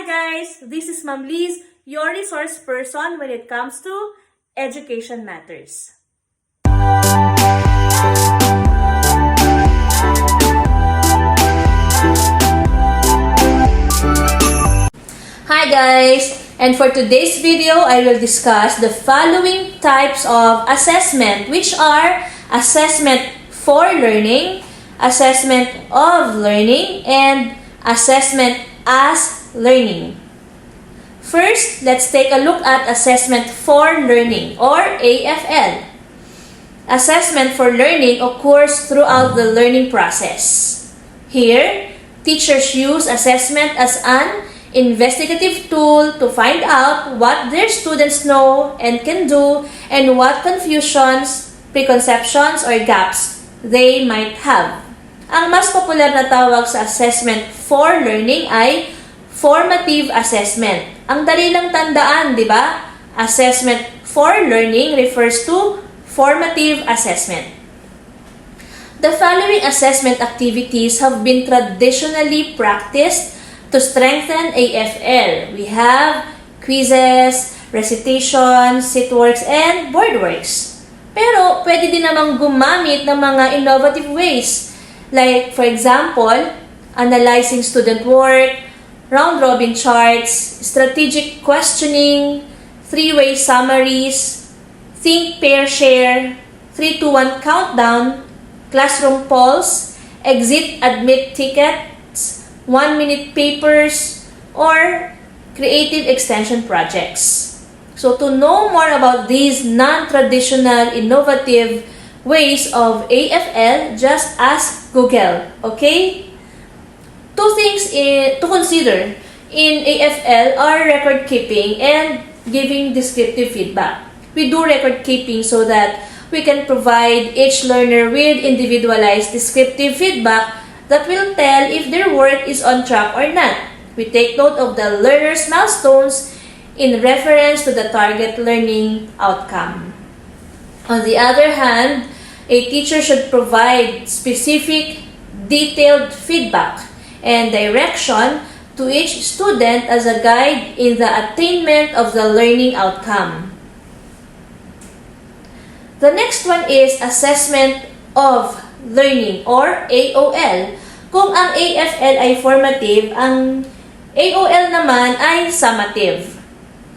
Hi guys, this is Ma'am Liz, your resource person when it comes to education matters. Hi guys, and for today's video, I will discuss the following types of assessment, which are assessment for learning, assessment of learning, and assessment as learning. First, let's take a look at assessment for learning or AFL. Assessment for learning occurs throughout the learning process. Here, teachers use assessment as an investigative tool to find out what their students know and can do and what confusions, preconceptions, or gaps they might have. Ang mas popular na tawag sa assessment for learning ay formative assessment. Ang dali lang tandaan, di ba? Assessment for learning refers to formative assessment. The following assessment activities have been traditionally practiced to strengthen AFL. We have quizzes, recitations, sitworks, and boardworks. Pero pwede din namang gumamit ng mga innovative ways. Like, for example, analyzing student work, round-robin charts, strategic questioning, three-way summaries, think, pair, share, 3-2-1 countdown, classroom polls, exit, admit tickets, 1-minute papers, or creative extension projects. So to know more about these non-traditional, innovative ways of AFL, just ask Google, okay? Two things to consider in AFL are record keeping and giving descriptive feedback. We do record keeping so that we can provide each learner with individualized descriptive feedback that will tell if their work is on track or not. We take note of the learner's milestones in reference to the target learning outcome. On the other hand, a teacher should provide specific, detailed feedback and direction to each student as a guide in the attainment of the learning outcome. The next one is assessment of learning or AOL. Kung ang AFL ay formative, ang AOL naman ay summative.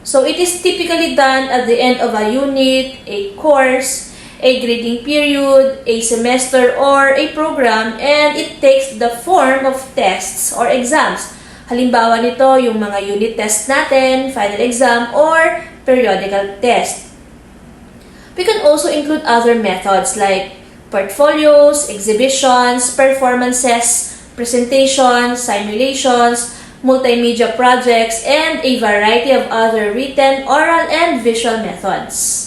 So it is typically done at the end of a unit, a course, a grading period, a semester, or a program, and it takes the form of tests or exams. Halimbawa nito, yung mga unit test natin, final exam, or periodical test. We can also include other methods like portfolios, exhibitions, performances, presentations, simulations, multimedia projects, and a variety of other written, oral, and visual methods.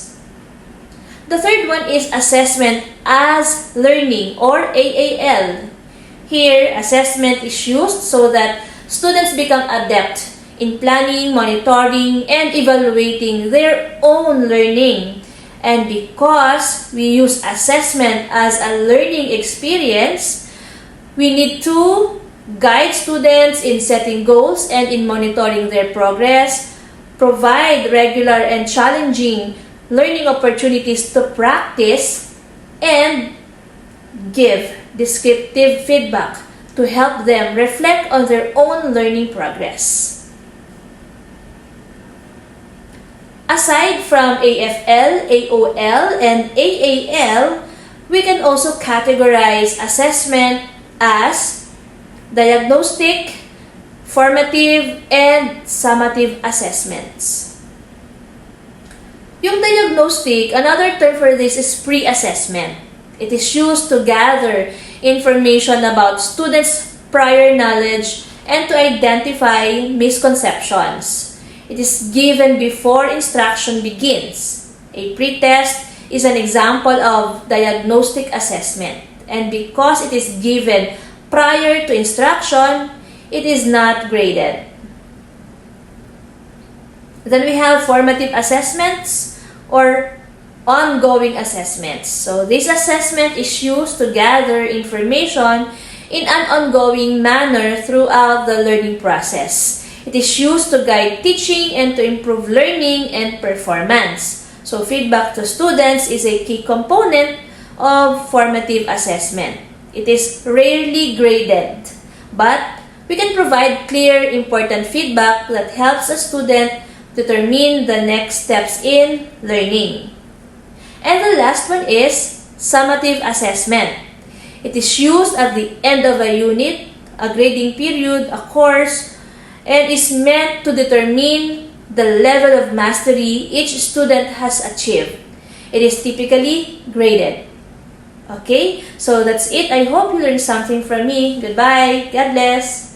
The third one is assessment as learning or AAL. Here, assessment is used so that students become adept in planning, monitoring, and evaluating their own learning. And because we use assessment as a learning experience, we need to guide students in setting goals and in monitoring their progress, provide regular and challenging learning opportunities to practice, and give descriptive feedback to help them reflect on their own learning progress. Aside from AFL, AOL, and AAL, we can also categorize assessment as diagnostic, formative, and summative assessments. Yung diagnostic, another term for this is pre-assessment. It is used to gather information about students' prior knowledge and to identify misconceptions. It is given before instruction begins. A pre-test is an example of diagnostic assessment, and because it is given prior to instruction, it is not graded. Then we have formative assessments or ongoing assessments. So this assessment is used to gather information in an ongoing manner throughout the learning process. It is used to guide teaching and to improve learning and performance. So feedback to students is a key component of formative assessment. It is rarely graded, but we can provide clear, important feedback that helps a student determine the next steps in learning. And the last one is summative assessment. It is used at the end of a unit, a grading period, a course, and is meant to determine the level of mastery each student has achieved. It is typically graded. Okay, so that's it. I hope you learned something from me. Goodbye. God bless.